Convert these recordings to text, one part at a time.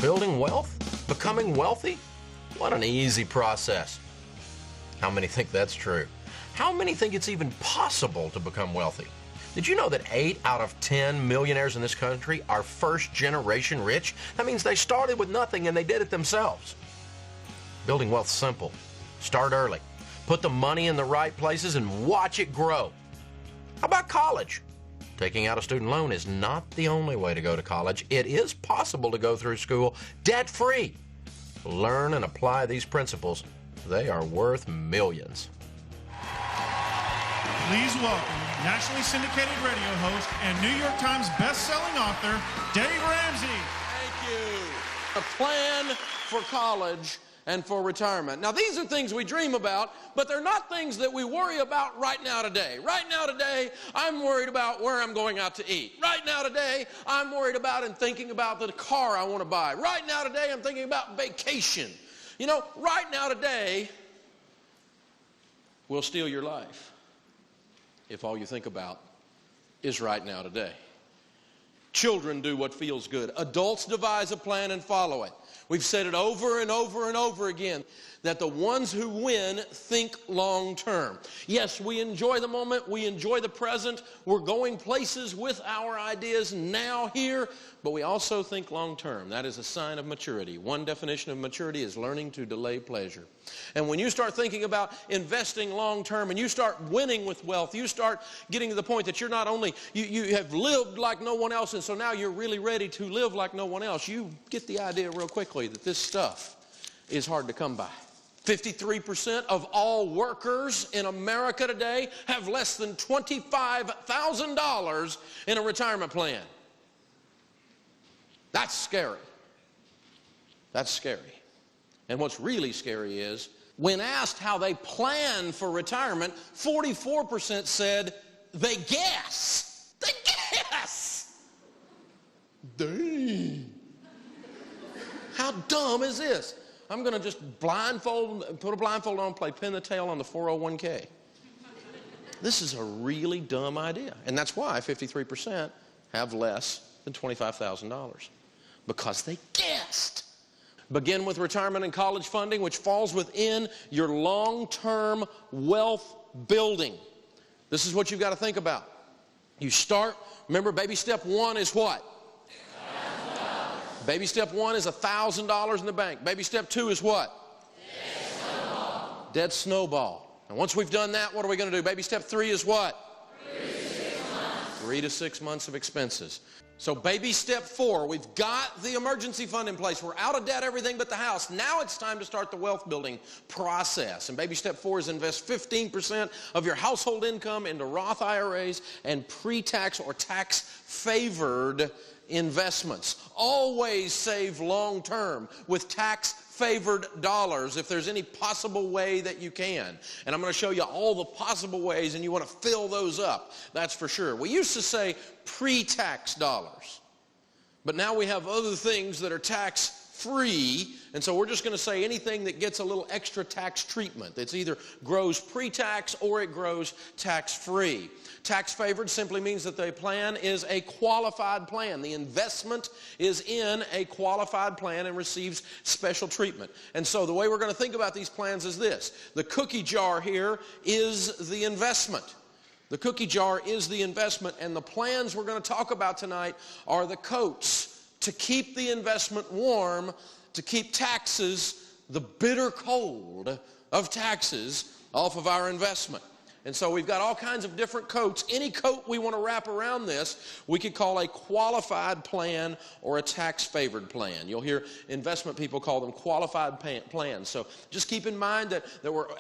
Building wealth? Becoming wealthy? What an easy process. How many think that's true? How many think it's even possible to become wealthy? Did you know that 8 out of 10 millionaires in this country are first generation rich? That means they started with nothing and they did it themselves. Building wealth's simple. Start early. Put the money in the right places and watch it grow. How about college? Taking out a student loan is not the only way to go to college. It is possible to go through school debt-free. Learn and apply these principles. They are worth millions. Please welcome nationally syndicated radio host and New York Times best-selling author, Dave Ramsey. Thank you. A plan for college and for retirement. Now, these are things we dream about, but they're not things that we worry about right now today. Right now today, I'm worried about where I'm going out to eat. Right now today, I'm worried about and thinking about the car I want to buy. Right now today, I'm thinking about vacation. You know, right now today will steal your life if all you think about is right now today. Children do what feels good. Adults devise a plan and follow it. We've said it over and over and over again that the ones who win think long term. Yes, we enjoy the moment. We enjoy the present. We're going places with our ideas now here, but we also think long term. That is a sign of maturity. One definition of maturity is learning to delay pleasure. And when you start thinking about investing long term and you start winning with wealth, you start getting to the point that you're not only, you have lived like no one else, and so now you're really ready to live like no one else. You get the idea real quickly that this stuff is hard to come by. 53% of all workers in America today have less than $25,000 in a retirement plan. That's scary. That's scary. And what's really scary is, when asked how they plan for retirement, 44% said they guess. They guess! Dang. How dumb is this? I'm going to just put a blindfold on, play pin the tail on the 401k. This is a really dumb idea. And that's why 53% have less than $25,000. Because they guessed. Begin with retirement and college funding, which falls within your long-term wealth building. This is what you've got to think about. You start, remember, baby step one is what? Baby step one is $1,000 in the bank. Baby step two is what? Dead snowball. Dead snowball. And once we've done that, what are we going to do? Baby step three is what? 3 to 6 months. 3 to 6 months of expenses. So baby step 4, we've got the emergency fund in place. We're out of debt, everything but the house. Now it's time to start the wealth building process. And baby step 4 is invest 15% of your household income into Roth IRAs and pre-tax or tax-favored investments. Always save long term with tax-favored dollars if there's any possible way that you can. And I'm going to show you all the possible ways, and you want to fill those up. That's for sure. We used to say pre-tax dollars, but now we have other things that are tax-free, and so we're just going to say anything that gets a little extra tax treatment. It's either grows pre-tax or it grows tax-free. Tax-favored simply means that the plan is a qualified plan. The investment is in a qualified plan and receives special treatment. And so the way we're going to think about these plans is this. The cookie jar here is the investment. The cookie jar is the investment, and the plans we're going to talk about tonight are the coats to keep the investment warm, to keep taxes, the bitter cold of taxes, off of our investment. And so we've got all kinds of different coats. Any coat we want to wrap around this, we could call a qualified plan or a tax-favored plan. You'll hear investment people call them qualified plans. So just keep in mind that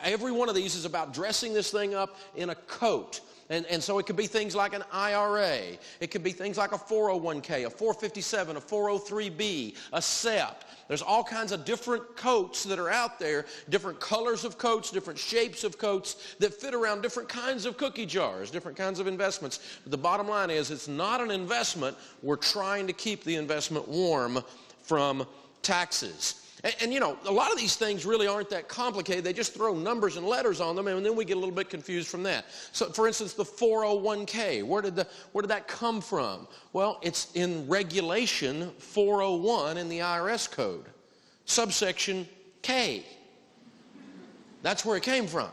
every one of these is about dressing this thing up in a coat. And so it could be things like an IRA. It could be things like a 401k, a 457, a 403b, a SEP. There's all kinds of different coats that are out there, different colors of coats, different shapes of coats that fit around different kinds of cookie jars, different kinds of investments. But the bottom line is it's not an investment. We're trying to keep the investment warm from taxes. And you know, a lot of these things really aren't that complicated. They just throw numbers and letters on them, and then we get a little bit confused from that. So, for instance, the 401k, where did that come from? Well, it's in Regulation 401 in the IRS code, subsection K. That's where it came from.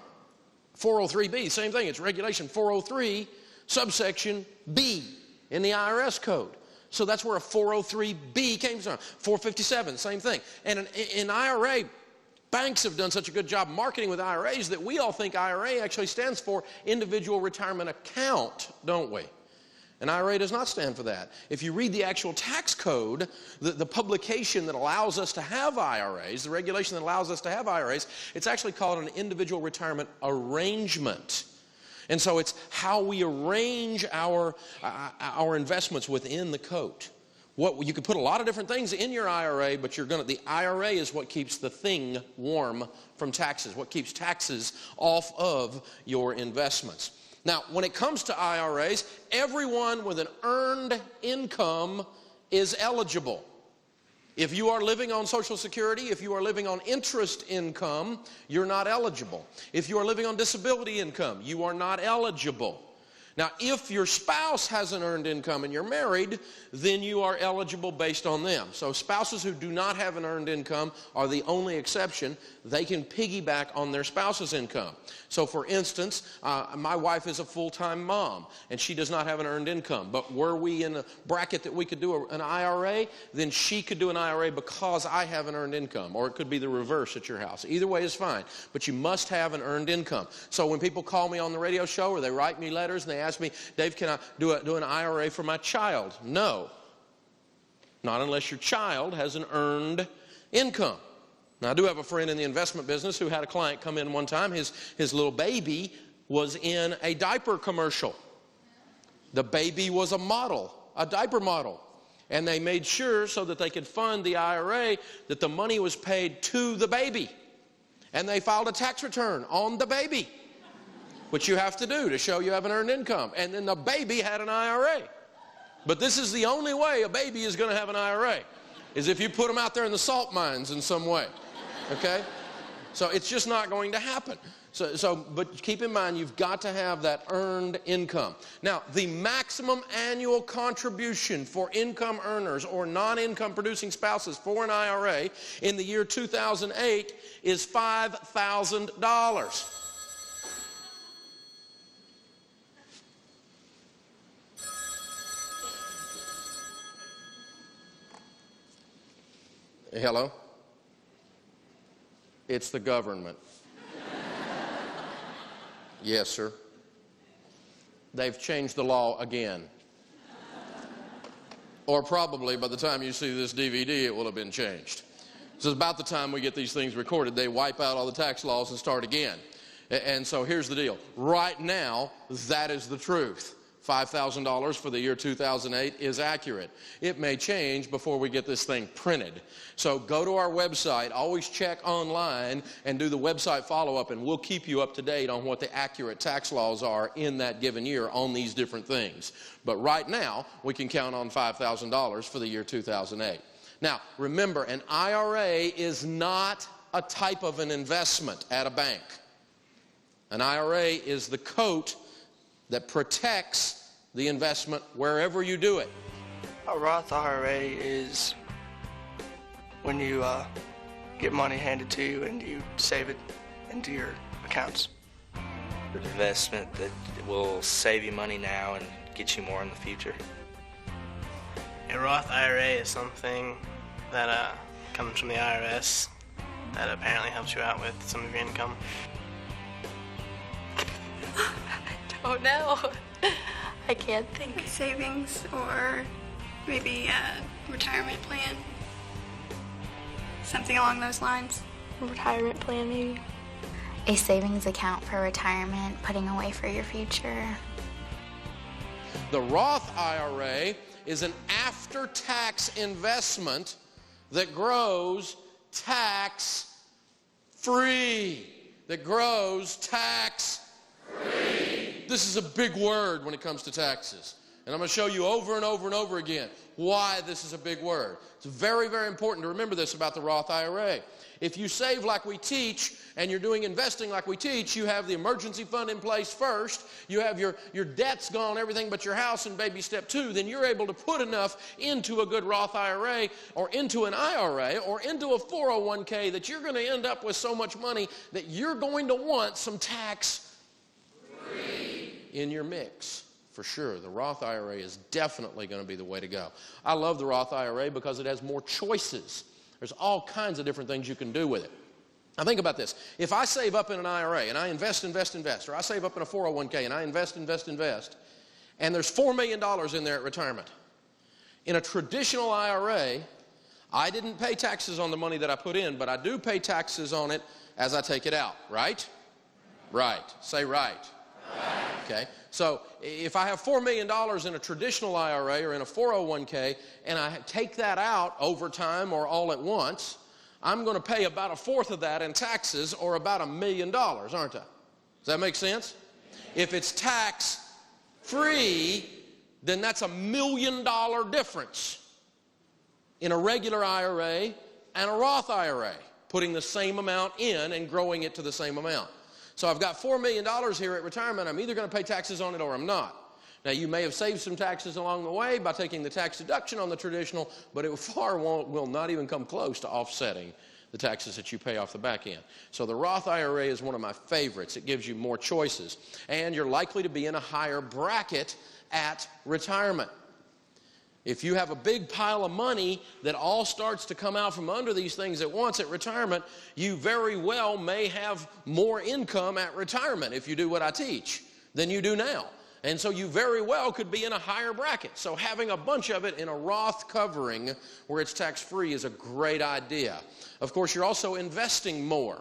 403B, same thing. It's Regulation 403, subsection B in the IRS code. So that's where a 403B came from. 457, same thing. And in IRA, banks have done such a good job marketing with IRAs that we all think IRA actually stands for Individual Retirement Account, don't we? An IRA does not stand for that. If you read the actual tax code, the publication that allows us to have IRAs, the regulation that allows us to have IRAs, it's actually called an Individual Retirement Arrangement. And so it's how we arrange our investments within the code. You could put a lot of different things in your IRA, but the IRA is what keeps the thing warm from taxes, what keeps taxes off of your investments. Now, when it comes to IRAs, everyone with an earned income is eligible. If you are living on Social Security, if you are living on interest income, you're not eligible. If you are living on disability income, you are not eligible. Now, if your spouse has an earned income and you're married, then you are eligible based on them. So spouses who do not have an earned income are the only exception. They can piggyback on their spouse's income. So for instance, my wife is a full-time mom and she does not have an earned income. But were we in a bracket that we could do an IRA, then she could do an IRA because I have an earned income. Or it could be the reverse at your house. Either way is fine. But you must have an earned income. So when people call me on the radio show or they write me letters and they ask me, Dave, can I do an IRA for my child? No. Not unless your child has an earned income. Now, I do have a friend in the investment business who had a client come in one time. His little baby was in a diaper commercial. The baby was a model, a diaper model. And they made sure so that they could fund the IRA that the money was paid to the baby. And they filed a tax return on the baby, which you have to do to show you have an earned income. And then the baby had an IRA. But this is the only way a baby is going to have an IRA, is if you put them out there in the salt mines in some way, okay? So it's just not going to happen. But keep in mind, you've got to have that earned income. Now, the maximum annual contribution for income earners or non-income producing spouses for an IRA in the year 2008 is $5,000. Hello? It's the government. Yes, sir. They've changed the law again. Or probably by the time you see this DVD, it will have been changed. So it's about the time we get these things recorded, they wipe out all the tax laws and start again. And so here's the deal. Right now, that is the truth. $5,000 for the year 2008 is accurate. It may change before we get this thing printed. So go to our website, always check online and do the website follow-up, and we'll keep you up to date on what the accurate tax laws are in that given year on these different things. But right now, we can count on $5,000 for the year 2008. Now, remember, an IRA is not a type of an investment at a bank. An IRA is the coat that protects the investment wherever you do it. A Roth IRA is when you get money handed to you and you save it into your accounts. An investment that will save you money now and get you more in the future. A Roth IRA is something that comes from the IRS that apparently helps you out with some of your income. Oh no, I can't think. Savings or maybe a retirement plan. Something along those lines. A retirement plan maybe. A savings account for retirement, putting away for your future. The Roth IRA is an after-tax investment that grows tax-free. This is a big word when it comes to taxes. And I'm going to show you over and over and over again why this is a big word. It's very, very important to remember this about the Roth IRA. If you save like we teach and you're doing investing like we teach, you have the emergency fund in place first, you have your debts gone, everything but your house in baby step 2, then you're able to put enough into a good Roth IRA or into an IRA or into a 401k that you're going to end up with so much money that you're going to want some tax-free in your mix. For sure, the Roth IRA is definitely going to be the way to go. I love the Roth IRA because it has more choices. There's all kinds of different things you can do with it. Now think about this. If I save up in an IRA and I invest, or I save up in a 401k and I invest, and there's $4 million in there at retirement. In a traditional IRA, I didn't pay taxes on the money that I put in, but I do pay taxes on it as I take it out, right? Right. Say right. Okay, so if I have $4 million in a traditional IRA or in a 401k and I take that out over time or all at once, I'm going to pay about 1/4 of that in taxes, or about $1 million, aren't I? Does that make sense? If it's tax-free, then that's $1 million difference in a regular IRA and a Roth IRA, putting the same amount in and growing it to the same amount. So I've got $4 million here at retirement. I'm either going to pay taxes on it or I'm not. Now, you may have saved some taxes along the way by taking the tax deduction on the traditional, but it will not even come close to offsetting the taxes that you pay off the back end. So the Roth IRA is one of my favorites. It gives you more choices, and you're likely to be in a higher bracket at retirement. If you have a big pile of money that all starts to come out from under these things at once at retirement, you very well may have more income at retirement if you do what I teach than you do now. And so you very well could be in a higher bracket. So having a bunch of it in a Roth covering where it's tax-free is a great idea. Of course, you're also investing more.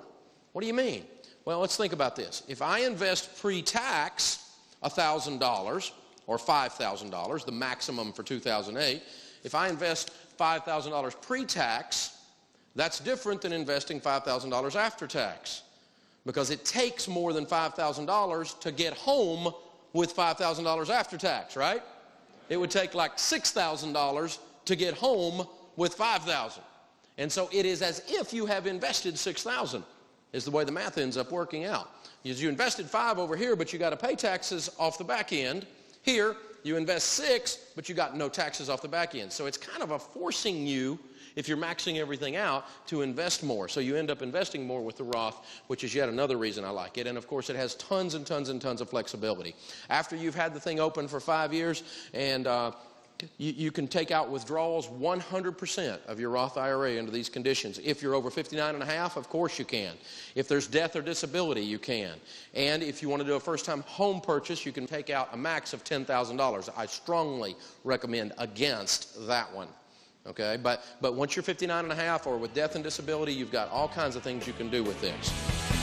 What do you mean? Well, let's think about this. If I invest pre-tax $1,000, or $5,000, the maximum for 2008. If I invest $5,000 pre-tax, that's different than investing $5,000 after tax, because it takes more than $5,000 to get home with $5,000 after tax, right? It would take like $6,000 to get home with $5,000. And so it is as if you have invested $6,000 is the way the math ends up working out. You invested $5,000 over here, but you got to pay taxes off the back end. Here, you invest $6,000, but you got no taxes off the back end. So it's kind of a forcing you, if you're maxing everything out, to invest more. So you end up investing more with the Roth, which is yet another reason I like it. And of course, it has tons and tons and tons of flexibility. After you've had the thing open for 5 years, and you can take out withdrawals 100% of your Roth IRA under these conditions. If you're over 59 and a half, of course you can. If there's death or disability, you can. And if you want to do a first-time home purchase, you can take out a max of $10,000. I strongly recommend against that one. Okay, but once you're 59 and a half or with death and disability, you've got all kinds of things you can do with this.